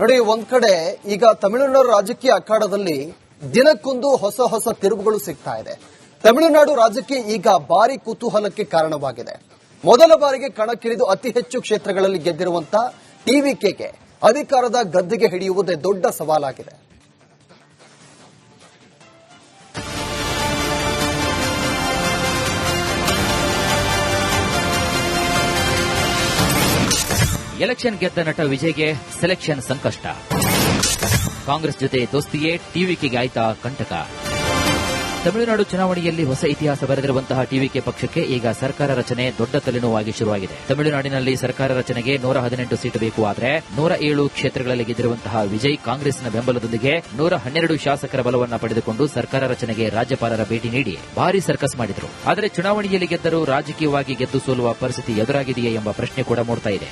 ನೋಡಿ, ಒಂದ್ ಕಡೆ ಈಗ ತಮಿಳುನಾಡು ರಾಜಕೀಯ ಅಖಾಡದಲ್ಲಿ ದಿನಕ್ಕೊಂದು ಹೊಸ ಹೊಸ ತಿರುವುಗಳು ಸಿಗ್ತಾ ಇದೆ. ತಮಿಳುನಾಡು ರಾಜಕೀಯ ಈಗ ಭಾರಿ ಕುತೂಹಲಕ್ಕೆ ಕಾರಣವಾಗಿದೆ. ಮೊದಲ ಬಾರಿಗೆ ಕಣಕ್ಕಿಳಿದು ಅತಿ ಹೆಚ್ಚು ಕ್ಷೇತ್ರಗಳಲ್ಲಿ ಗೆದ್ದಿರುವಂತಹ ಟಿವಿಕೆಗೆ ಅಧಿಕಾರದ ಗದ್ದುಗೆ ಹಿಡಿಯುವುದೇ ದೊಡ್ಡ ಸವಾಲಾಗಿದೆ. ಎಲೆಕ್ಷನ್ ಗೆದ್ದ ನಟ ವಿಜಯ್ಗೆ ಸೆಲೆಕ್ಷನ್ ಸಂಕಷ್ಟ. ಕಾಂಗ್ರೆಸ್ ಜೊತೆ ದೋಸ್ತಿಯೇ ಟಿವಿಕೆಗೆ ಆಯ್ತಾ ಕಂಟಕ. ತಮಿಳುನಾಡು ಚುನಾವಣೆಯಲ್ಲಿ ಹೊಸ ಇತಿಹಾಸ ಬರೆದಿರುವಂತಹ ಟಿವಿಕೆ ಪಕ್ಷಕ್ಕೆ ಈಗ ಸರ್ಕಾರ ರಚನೆ ದೊಡ್ಡ ತಲೆನೋವಾಗಿ ಶುರುವಾಗಿದೆ. ತಮಿಳುನಾಡಿನಲ್ಲಿ ಸರ್ಕಾರ ರಚನೆಗೆ 118 ಸೀಟು ಬೇಕು. ಆದರೆ 107 ಕ್ಷೇತ್ರಗಳಲ್ಲಿ ಗೆದ್ದಿರುವಂತಹ ವಿಜಯ್ ಕಾಂಗ್ರೆಸ್ನ ಬೆಂಬಲದೊಂದಿಗೆ 112 ಶಾಸಕರ ಬಲವನ್ನು ಪಡೆದುಕೊಂಡು ಸರ್ಕಾರ ರಚನೆಗೆ ರಾಜ್ಯಪಾಲರ ಭೇಟಿ ನೀಡಿ ಭಾರೀ ಸರ್ಕಸ್ ಮಾಡಿದರು. ಆದರೆ ಚುನಾವಣೆಯಲ್ಲಿ ಗೆದ್ದರೂ ರಾಜಕೀಯವಾಗಿ ಗೆದ್ದು ಸೋಲುವ ಪರಿಸ್ಥಿತಿ ಎದುರಾಗಿದೆಯೇ ಎಂಬ ಪ್ರಶ್ನೆ ಕೂಡ ಮೂಡ್ತಾ ಇದೆ.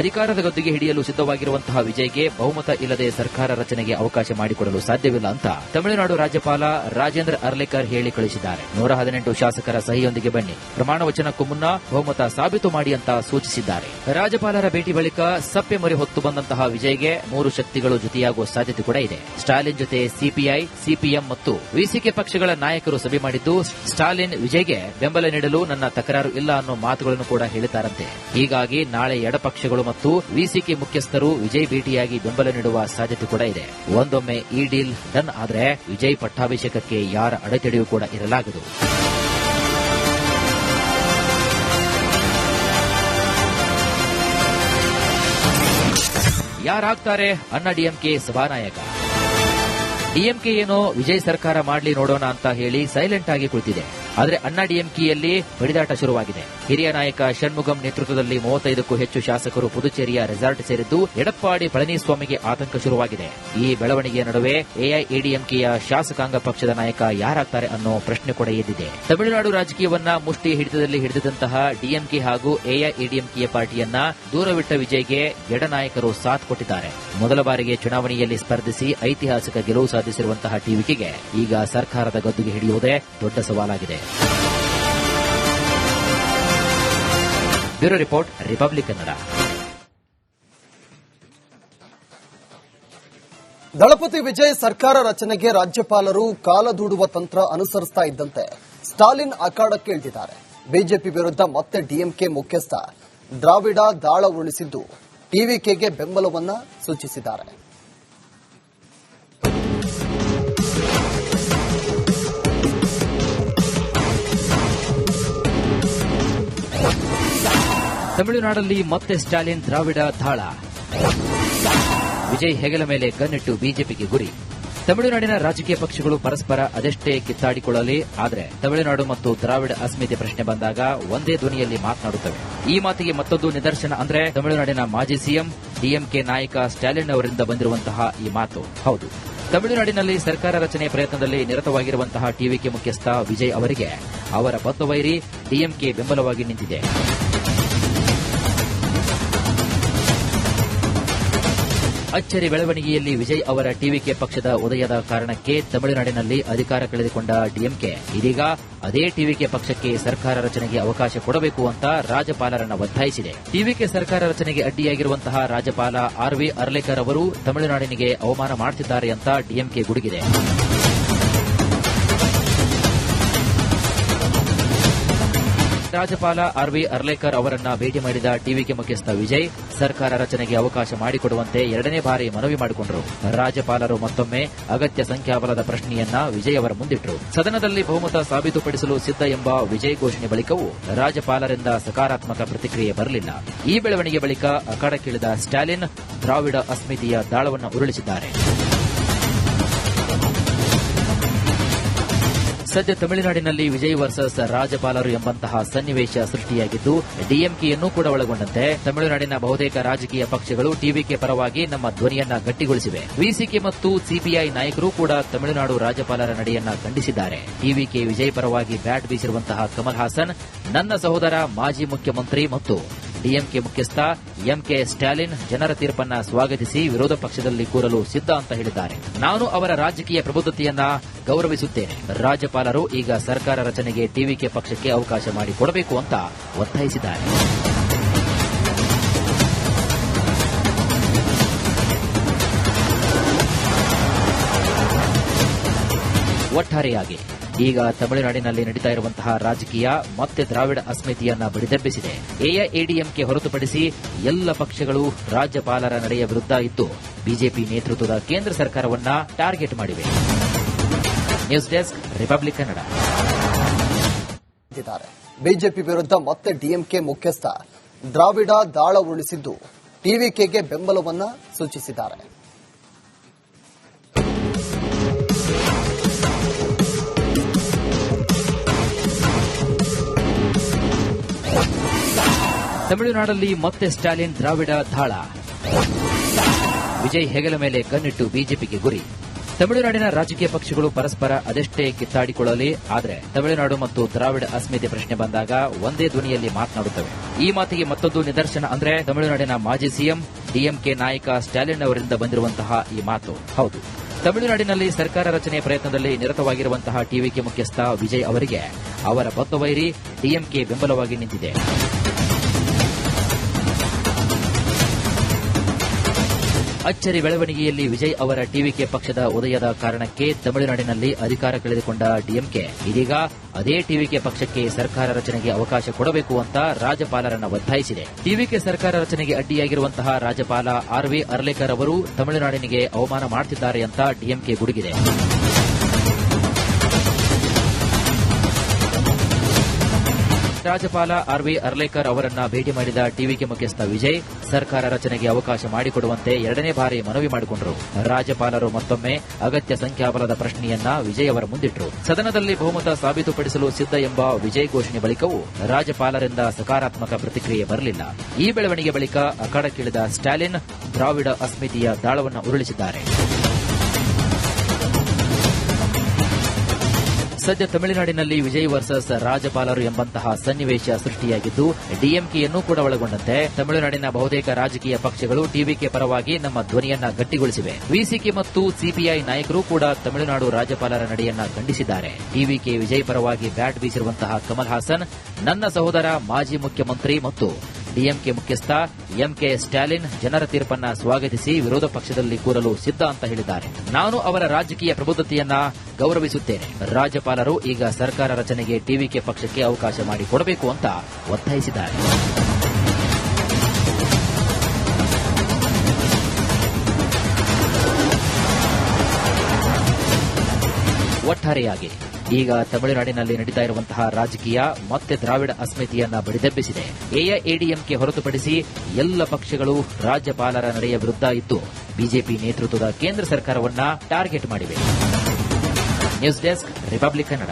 ಅಧಿಕಾರದ ಗದ್ದುಗೆ ಹಿಡಿಯಲು ಸಿದ್ದವಾಗಿರುವಂತಹ ವಿಜಯ್ಗೆ ಬಹುಮತ ಇಲ್ಲದೆ ಸರ್ಕಾರ ರಚನೆಗೆ ಅವಕಾಶ ಮಾಡಿಕೊಡಲು ಸಾಧ್ಯವಿಲ್ಲ ಅಂತ ತಮಿಳುನಾಡು ರಾಜ್ಯಪಾಲ ರಾಜೇಂದ್ರ ಅರ್ಲೇಕರ್ ಹೇಳಿ ಕಳಿಸಿದ್ದಾರೆ. 118 ಶಾಸಕರ ಸಹಿಯೊಂದಿಗೆ ಬನ್ನಿ, ಪ್ರಮಾಣ ವಚನಕ್ಕೂ ಮುನ್ನ ಬಹುಮತ ಸಾಬೀತು ಮಾಡಿ ಅಂತ ಸೂಚಿಸಿದ್ದಾರೆ. ರಾಜ್ಯಪಾಲರ ಭೇಟಿ ಬಳಿಕ ಸಪ್ಪೆ ಮೊರೆ ಹೊತ್ತು ಬಂದಂತಹ ವಿಜಯ್ಗೆ 3 ಶಕ್ತಿಗಳು ಜೊತೆಯಾಗುವ ಸಾಧ್ಯತೆ ಕೂಡ ಇದೆ. ಸ್ಟಾಲಿನ್ ಜೊತೆ ಸಿಪಿಐ, ಸಿಪಿಎಂ ಮತ್ತು ವಿಸಿಕೆ ಪಕ್ಷಗಳ ನಾಯಕರು ಸಭೆ ಮಾಡಿದ್ದು, ಸ್ಟಾಲಿನ್ ವಿಜಯ್ಗೆ ಬೆಂಬಲ ನೀಡಲು ನನ್ನ ತಕರಾರು ಇಲ್ಲ ಅನ್ನೋ ಮಾತುಗಳನ್ನು ಕೂಡ ಹೇಳಿದ್ದಾರಂತೆ. ಹೀಗಾಗಿ ನಾಳೆ ಎಡಪಕ್ಷಗಳು ಮತ್ತು ವಿಸಿಕೆ ಮುಖ್ಯಸ್ಥರು ವಿಜಯ್ ಭೇಟಿಯಾಗಿ ಬೆಂಬಲ ನೀಡುವ ಸಾಧ್ಯತೆ ಕೂಡ ಇದೆ. ಒಂದೊಮ್ಮೆ ಈ ಡೀಲ್ ಡನ್ ಆದರೆ ವಿಜಯ್ ಪಟ್ಟಾಭಿಷೇಕಕ್ಕೆ ಯಾರ ಅಡೆತಡೆಯೂ ಕೂಡ ಇರಲಾಗದು. ಯಾರಾಗ್ತಾರೆ ಅಣ್ಣಾ ಡಿಎಂಕೆ ಸಭಾನಾಯಕ? ಡಿಎಂಕೆ ಏನೋ ವಿಜಯ್ ಸರ್ಕಾರ ಮಾಡಲಿ ನೋಡೋಣ ಅಂತ ಹೇಳಿ ಸೈಲೆಂಟ್ ಆಗಿ ಕುಳಿತಿದೆ. ಆದರೆ ಅಣ್ಣಾ ಡಿಎಂಕೆಯಲ್ಲಿ ಬಡಿದಾಟ ಶುರುವಾಗಿದೆ. ಹಿರಿಯ ನಾಯಕ ಷಣ್ಮುಗಂ ನೇತೃತ್ವದಲ್ಲಿ 35ಕ್ಕೂ ಹೆಚ್ಚು ಶಾಸಕರು ಪುದುಚೇರಿಯ ರೆಸಾರ್ಟ್ ಸೇರಿದ್ದು, ಎಡಪ್ಪಾಡಿ ಪಳನಿಸ್ವಾಮಿಗೆ ಆತಂಕ ಶುರುವಾಗಿದೆ. ಈ ಬೆಳವಣಿಗೆಯ ನಡುವೆ ಎಐಎಡಿಎಂಕೆಯ ಶಾಸಕಾಂಗ ಪಕ್ಷದ ನಾಯಕ ಯಾರಾಗ್ತಾರೆ ಅನ್ನೋ ಪ್ರಶ್ನೆ ಕೂಡ ಎದ್ದಿದೆ. ತಮಿಳುನಾಡು ರಾಜಕೀಯವನ್ನ ಮುಷ್ಟಿ ಹಿಡಿತದಲ್ಲಿ ಹಿಡಿದಂತಹ ಡಿಎಂಕೆ ಹಾಗೂ ಎಐಎಡಿಎಂಕೆಯ ಪಾರ್ಟಿಯನ್ನ ದೂರವಿಟ್ಟ ವಿಜಯ್ಗೆ ಎಡ ನಾಯಕರು ಸಾಥ್ ಕೊಟ್ಟಿದ್ದಾರೆ. ಮೊದಲ ಬಾರಿಗೆ ಚುನಾವಣೆಯಲ್ಲಿ ಸ್ಪರ್ಧಿಸಿ ಐತಿಹಾಸಿಕ ಗೆಲುವು ಸಾಧಿಸಿರುವಂತಹ ಟಿವಿಕೆಗೆ ಈಗ ಸರ್ಕಾರದ ಗದ್ದುಗೆ ಹಿಡಿಯುವುದೇ ದೊಡ್ಡ ಸವಾಲಾಗಿದೆ. Bureau report, republic Kannada. Thalapathy Vijay ಸರ್ಕಾರ ರಚನೆಗೆ ರಾಜ್ಯಪಾಲರು ಕಾಲದೂಡುವ ತಂತ್ರ ಅನುಸರಿಸ್ತಾ ಇದ್ದಂತೆ ಸ್ಟಾಲಿನ್ ಅಖಾಡಕ್ಕೆ ಇಳಿದಿದ್ದಾರೆ. ಬಿಜೆಪಿ ವಿರುದ್ಧ ಮತ್ತೆ ಡಿಎಂಕೆ ಮುಖ್ಯಸ್ಥ ದ್ರಾವಿಡ ದಾಳ ಉರುಳಿಸಿದ್ದು, ಟಿವಿಕೆಗೆ ಬೆಂಬಲವನ್ನ ಸೂಚಿಸಿದ್ದಾರೆ. ತಮಿಳುನಾಡಲ್ಲಿ ಮತ್ತೆ ಸ್ಟಾಲಿನ್ ದ್ರಾವಿಡ ದಾಳ. ವಿಜಯ್ ಹೆಗಲ ಮೇಲೆ ಗನ್ನಿಟ್ಟು ಬಿಜೆಪಿಗೆ ಗುರಿ. ತಮಿಳುನಾಡಿನ ರಾಜಕೀಯ ಪಕ್ಷಗಳು ಪರಸ್ಪರ ಅದೆಷ್ಟೇ ಕಿತ್ತಾಡಿಕೊಳ್ಳಲಿ, ಆದರೆ ತಮಿಳುನಾಡು ಮತ್ತು ದ್ರಾವಿಡ ಅಸ್ಮಿತೆ ಪ್ರಶ್ನೆ ಬಂದಾಗ ಒಂದೇ ಧ್ವನಿಯಲ್ಲಿ ಮಾತನಾಡುತ್ತವೆ. ಈ ಮಾತಿಗೆ ಮತ್ತೊಂದು ನಿದರ್ಶನ ಅಂದ್ರೆ ತಮಿಳುನಾಡಿನ ಮಾಜಿ ಸಿಎಂ ಡಿಎಂಕೆ ನಾಯಕ ಸ್ಟಾಲಿನ್ ಅವರಿಂದ ಬಂದಿರುವಂತಹ ಈ ಮಾತು. ಹೌದು, ತಮಿಳುನಾಡಿನಲ್ಲಿ ಸರ್ಕಾರ ರಚನೆ ಪ್ರಯತ್ನದಲ್ಲಿ ನಿರತವಾಗಿರುವಂತಹ ಟಿವಿಕೆ ಮುಖ್ಯಸ್ಥ ವಿಜಯ್ ಅವರಿಗೆ ಅವರ ಬದ್ಧವೈರಿ ಡಿಎಂಕೆ ಬೆಂಬಲವಾಗಿ ನಿಂತಿದೆ. ಅಚ್ಚರಿ ಬೆಳವಣಿಗೆಯಲ್ಲಿ ವಿಜಯ್ ಅವರ ಟಿವಿಕೆ ಪಕ್ಷದ ಉದಯದ ಕಾರಣಕ್ಕೆ ತಮಿಳುನಾಡಿನಲ್ಲಿ ಅಧಿಕಾರ ಕಳೆದುಕೊಂಡ ಡಿಎಂಕೆ ಇದೀಗ ಅದೇ ಟಿವಿಕೆ ಪಕ್ಷಕ್ಕೆ ಸರ್ಕಾರ ರಚನೆಗೆ ಅವಕಾಶ ಕೊಡಬೇಕು ಅಂತ ರಾಜ್ಯಪಾಲರನ್ನ ಒತ್ತಾಯಿಸಿದೆ. ಟಿವಿಕೆ ಸರ್ಕಾರ ರಚನೆಗೆ ಅಡ್ಡಿಯಾಗಿರುವಂತಹ ರಾಜ್ಯಪಾಲ ಆರ್ವಿ ಅರ್ಲೇಕರ್ ಅವರು ತಮಿಳುನಾಡಿನಿಗೆ ಅವಮಾನ ಮಾಡುತ್ತಿದ್ದಾರೆ ಅಂತ ಡಿಎಂಕೆ ಗುಡುಗಿದೆ. ರಾಜ್ಯಪಾಲ ಆರ್ವಿ ಅರ್ಲೇಕರ್ ಅವರನ್ನ ಭೇಟಿ ಮಾಡಿದ ಟಿವಿಕೆ ಮುಖ್ಯಸ್ಥ ವಿಜಯ್ ಸರ್ಕಾರ ರಚನೆಗೆ ಅವಕಾಶ ಮಾಡಿಕೊಡುವಂತೆ 2ನೇ ಬಾರಿ ಮನವಿ ಮಾಡಿಕೊಂಡರು. ರಾಜ್ಯಪಾಲರು ಮತ್ತೊಮ್ಮೆ ಅಗತ್ಯ ಸಂಖ್ಯಾಬಲದ ಪ್ರಶ್ನೆಯನ್ನ ವಿಜಯ್ ಅವರ ಮುಂದಿಟ್ಟರು. ಸದನದಲ್ಲಿ ಬಹುಮತ ಸಾಬೀತುಪಡಿಸಲು ಸಿದ್ಧ ಎಂಬ ವಿಜಯ್ ಘೋಷಣೆ ಬಳಿಕವೂ ರಾಜ್ಯಪಾಲರಿಂದ ಸಕಾರಾತ್ಮಕ ಪ್ರತಿಕ್ರಿಯೆ ಬರಲಿಲ್ಲ. ಈ ಬೆಳವಣಿಗೆ ಬಳಿಕ ಅಖಾಡಕ್ಕಿಳಿದ ಸ್ಟಾಲಿನ್ ದ್ರಾವಿಡ ಅಸ್ಮಿತೆಯ ದಾಳವನ್ನು ಉರುಳಿಸಿದ್ದಾರೆ. ಸದ್ಯ ತಮಿಳುನಾಡಿನಲ್ಲಿ ವಿಜಯ್ ವರ್ಸಸ್ ರಾಜ್ಯಪಾಲರು ಎಂಬಂತಹ ಸನ್ನಿವೇಶ ಸೃಷ್ಟಿಯಾಗಿದ್ದು, ಡಿಎಂಕೆಯನ್ನೂ ಕೂಡ ಒಳಗೊಂಡಂತೆ ತಮಿಳುನಾಡಿನ ಬಹುತೇಕ ರಾಜಕೀಯ ಪಕ್ಷಗಳು ಟಿವಿಕೆ ಪರವಾಗಿ ನಮ್ಮ ಧ್ವನಿಯನ್ನ ಗಟ್ಟಿಗೊಳಿಸಿವೆ. ವಿಸಿಕೆ ಮತ್ತು ಸಿಪಿಐ ನಾಯಕರು ಕೂಡ ತಮಿಳುನಾಡು ರಾಜ್ಯಪಾಲರ ನಡೆಯನ್ನ ಖಂಡಿಸಿದ್ದಾರೆ. ಟಿವಿಕೆ ವಿಜಯ್ ಪರವಾಗಿ ಬ್ಯಾಟ್ ಬೀಸಿರುವಂತಹ ಕಮಲ್ ಹಾಸನ್, ನನ್ನ ಸಹೋದರ ಮಾಜಿ ಮುಖ್ಯಮಂತ್ರಿ ಮತ್ತು ಡಿಎಂಕೆ ಮುಖ್ಯಸ್ಥ ಎಂಕೆ ಸ್ಟಾಲಿನ್ ಜನರ ತೀರ್ಪನ್ನ ಸ್ವಾಗತಿಸಿ ವಿರೋಧ ಪಕ್ಷದಲ್ಲಿ ಕೂರಲು ಸಿದ್ಧ ಅಂತ ಹೇಳಿದ್ದಾರೆ. ನಾನು ಅವರ ರಾಜಕೀಯ ಪ್ರಬುದ್ಧತೆಯನ್ನ ಗೌರವಿಸುತ್ತೇನೆ. ರಾಜ್ಯಪಾಲರು ಈಗ ಸರ್ಕಾರ ರಚನೆಗೆ ಟಿವಿಕೆ ಪಕ್ಷಕ್ಕೆ ಅವಕಾಶ ಮಾಡಿಕೊಡಬೇಕು ಅಂತ ಒತ್ತಾಯಿಸಿದ್ದಾರೆ. ಒಟ್ಟಾರೆಯಾಗಿ ಈಗ ತಮಿಳುನಾಡಿನಲ್ಲಿ ನಡೀತಾ ಇರುವಂತಹ ರಾಜಕೀಯ ಮತ್ತೆ ದ್ರಾವಿಡ ಅಸ್ಮಿತೆಯನ್ನ ಬಡಿದೆಬ್ಬಿಸಿದೆ. ಎಐಎಡಿಎಂಕೆ ಹೊರತುಪಡಿಸಿ ಎಲ್ಲ ಪಕ್ಷಗಳು ರಾಜ್ಯಪಾಲರ ನಡೆಯ ವಿರುದ್ಧ ಇದ್ದು ಬಿಜೆಪಿ ನೇತೃತ್ವದ ಕೇಂದ್ರ ಸರ್ಕಾರವನ್ನ ಟಾರ್ಗೆಟ್ ಮಾಡಿವೆ. News desk, republic Kannada. BJP ವಿರುದ್ಧ ಮತ್ತೆ ಡಿಎಂಕೆ ಮುಖ್ಯಸ್ಥ ದ್ರಾವಿಡ ದಾಳ ಉರುಳಿಸಿದ್ದು ಟಿವಿಕೆಗೆ ಬೆಂಬಲವನ್ನ ಸೂಚಿಸಿದ್ದಾರೆ. ತಮಿಳುನಾಡಲ್ಲಿ ಮತ್ತೆ ಸ್ಟಾಲಿನ್ ದ್ರಾವಿಡ ದಾಳ. ವಿಜಯ್ ಹೆಗಲ ಮೇಲೆ ಕಣ್ಣಿಟ್ಟು ಬಿಜೆಪಿಗೆ ಗುರಿ. ತಮಿಳುನಾಡಿನ ರಾಜಕೀಯ ಪಕ್ಷಗಳು ಪರಸ್ಪರ ಅದೆಷ್ಟೇ ಕಿತ್ತಾಡಿಕೊಳ್ಳಲಿ, ಆದರೆ ತಮಿಳುನಾಡು ಮತ್ತು ದ್ರಾವಿಡ ಅಸ್ಮಿತೆ ಪ್ರಶ್ನೆ ಬಂದಾಗ ಒಂದೇ ಧ್ವನಿಯಲ್ಲಿ ಮಾತನಾಡುತ್ತವೆ. ಈ ಮಾತಿಗೆ ಮತ್ತೊಂದು ನಿದರ್ಶನ ಅಂದ್ರೆ ತಮಿಳುನಾಡಿನ ಮಾಜಿ ಸಿಎಂ ಡಿಎಂಕೆ ನಾಯಕ ಸ್ಟಾಲಿನ್ ಅವರಿಂದ ಬಂದಿರುವಂತಹ ಈ ಮಾತು. ಹೌದು, ತಮಿಳುನಾಡಿನಲ್ಲಿ ಸರ್ಕಾರ ರಚನೆ ಪ್ರಯತ್ನದಲ್ಲಿ ನಿರತವಾಗಿರುವಂತಹ ಟಿವಿಕೆ ಮುಖ್ಯಸ್ಥ ವಿಜಯ್ ಅವರಿಗೆ ಅವರ ಬದ್ಧವೈರಿ ಡಿಎಂಕೆ ಬೆಂಬಲವಾಗಿ ನಿಂತಿದೆ. ಅಚ್ಚರಿ ಬೆಳವಣಿಗೆಯಲ್ಲಿ ವಿಜಯ್ ಅವರ ಟಿವಿಕೆ ಪಕ್ಷದ ಉದಯದ ಕಾರಣಕ್ಕೆ ತಮಿಳುನಾಡಿನಲ್ಲಿ ಅಧಿಕಾರ ಕಳೆದುಕೊಂಡ ಡಿಎಂಕೆ ಇದೀಗ ಅದೇ ಟಿವಿಕೆ ಪಕ್ಷಕ್ಕೆ ಸರ್ಕಾರ ರಚನೆಗೆ ಅವಕಾಶ ಕೊಡಬೇಕು ಅಂತ ರಾಜ್ಯಪಾಲರನ್ನ ಒತ್ತಾಯಿಸಿದೆ. ಟಿವಿಕೆ ಸರ್ಕಾರ ರಚನೆಗೆ ಅಡ್ಡಿಯಾಗಿರುವಂತಹ ರಾಜ್ಯಪಾಲ ಆರ್.ವಿ. ಅರ್ಲೇಕರ್ ಅವರು ತಮಿಳುನಾಡಿನಿಗೆ ಅವಮಾನ ಮಾಡುತ್ತಿದ್ದಾರೆ ಅಂತ ಡಿಎಂಕೆ ಗುಡುಗಿದೆ. ರಾಜ್ಯಪಾಲ ಆರ್.ವಿ. ಅರ್ಲೇಕರ್ ಅವರನ್ನ ಭೇಟಿ ಮಾಡಿದ ಟಿವಿಕೆ ಮುಖ್ಯಸ್ಥ ವಿಜಯ್ ಸರ್ಕಾರ ರಚನೆಗೆ ಅವಕಾಶ ಮಾಡಿಕೊಡುವಂತೆ ಎರಡನೇ ಬಾರಿ ಮನವಿ ಮಾಡಿಕೊಂಡರು. ರಾಜ್ಯಪಾಲರು ಮತ್ತೊಮ್ಮೆ ಅಗತ್ಯ ಸಂಖ್ಯಾಬಲದ ಪ್ರಶ್ನೆಯನ್ನ ವಿಜಯ್ ಅವರ ಮುಂದಿಟ್ಟರು. ಸದನದಲ್ಲಿ ಬಹುಮತ ಸಾಬೀತುಪಡಿಸಲು ಸಿದ್ಧ ಎಂಬ ವಿಜಯ್ ಘೋಷಣೆ ಬಳಿಕವೂ ರಾಜ್ಯಪಾಲರಿಂದ ಸಕಾರಾತ್ಮಕ ಪ್ರತಿಕ್ರಿಯೆ ಬರಲಿಲ್ಲ. ಈ ಬೆಳವಣಿಗೆ ಬಳಿಕ ಅಖಾಡಕ್ಕಿಳಿದ ಸ್ಟಾಲಿನ್ ದ್ರಾವಿಡ ಅಸ್ಮಿತೆಯ ದಾಳವನ್ನು ಉರುಳಿಸಿದ್ದಾರೆ. ಸದ್ಯ ತಮಿಳುನಾಡಿನಲ್ಲಿ ವಿಜಯ್ ವರ್ಸಸ್ ರಾಜ್ಯಪಾಲರು ಎಂಬಂತಹ ಸನ್ನಿವೇಶ ಸೃಷ್ಟಿಯಾಗಿದ್ದು ಡಿಎಂಕೆಯನ್ನು ಕೂಡ ಒಳಗೊಂಡಂತೆ ತಮಿಳುನಾಡಿನ ಬಹುತೇಕ ರಾಜಕೀಯ ಪಕ್ಷಗಳು ಟಿವಿಕೆ ಪರವಾಗಿ ನಮ್ಮ ಧ್ವನಿಯನ್ನ ಗಟ್ಟಿಗೊಳಿಸಿವೆ. ವಿಸಿಕೆ ಮತ್ತು ಸಿಪಿಐ ನಾಯಕರು ಕೂಡ ತಮಿಳುನಾಡು ರಾಜ್ಯಪಾಲರ ನಡೆಯನ್ನ ಖಂಡಿಸಿದ್ದಾರೆ. ಟಿವಿಕೆ ವಿಜಯ್ ಪರವಾಗಿ ಬ್ಯಾಟ್ ಬೀಸಿರುವಂತಹ ಕಮಲ್ ಹಾಸನ್ ನನ್ನ ಸಹೋದರ ಮಾಜಿ ಮುಖ್ಯಮಂತ್ರಿ ಮತ್ತು ಡಿಎಂಕೆ ಮುಖ್ಯಸ್ಥ ಎಂಕೆ ಸ್ಟಾಲಿನ್ ಜನರ ತೀರ್ಪನ್ನ ಸ್ವಾಗತಿಸಿ ವಿರೋಧ ಪಕ್ಷದಲ್ಲಿ ಕೂರಲು ಸಿದ್ಧ ಅಂತ ಹೇಳಿದ್ದಾರೆ. ನಾನು ಅವರ ರಾಜಕೀಯ ಪ್ರಬುದ್ಧತೆಯನ್ನ ಗೌರವಿಸುತ್ತೇನೆ. ರಾಜ್ಯಪಾಲರು ಈಗ ಸರ್ಕಾರ ರಚನೆಗೆ ಟಿವಿಕೆ ಪಕ್ಷಕ್ಕೆ ಅವಕಾಶ ಮಾಡಿಕೊಡಬೇಕು ಅಂತ ಒತ್ತಾಯಿಸಿದ್ದಾರೆ. ಒಟ್ಟಾರೆಯಾಗಿ ಈಗ ತಮಿಳುನಾಡಿನಲ್ಲಿ ನಡೀತಾ ಇರುವಂತಹ ರಾಜಕೀಯ ಮತ್ತೆ ದ್ರಾವಿಡ ಅಸ್ಮಿತೆಯನ್ನ ಬಡಿದೆಬ್ಬಿಸಿದೆ. ಎಐಎಡಿಎಂಕೆ ಹೊರತುಪಡಿಸಿ ಎಲ್ಲ ಪಕ್ಷಗಳು ರಾಜ್ಯಪಾಲರ ನಡೆಯ ವಿರುದ್ಧ ಇದ್ದು ಬಿಜೆಪಿ ನೇತೃತ್ವದ ಕೇಂದ್ರ ಸರ್ಕಾರವನ್ನ ಟಾರ್ಗೆಟ್ ಮಾಡಿವೆ. News desk, republic Kannada.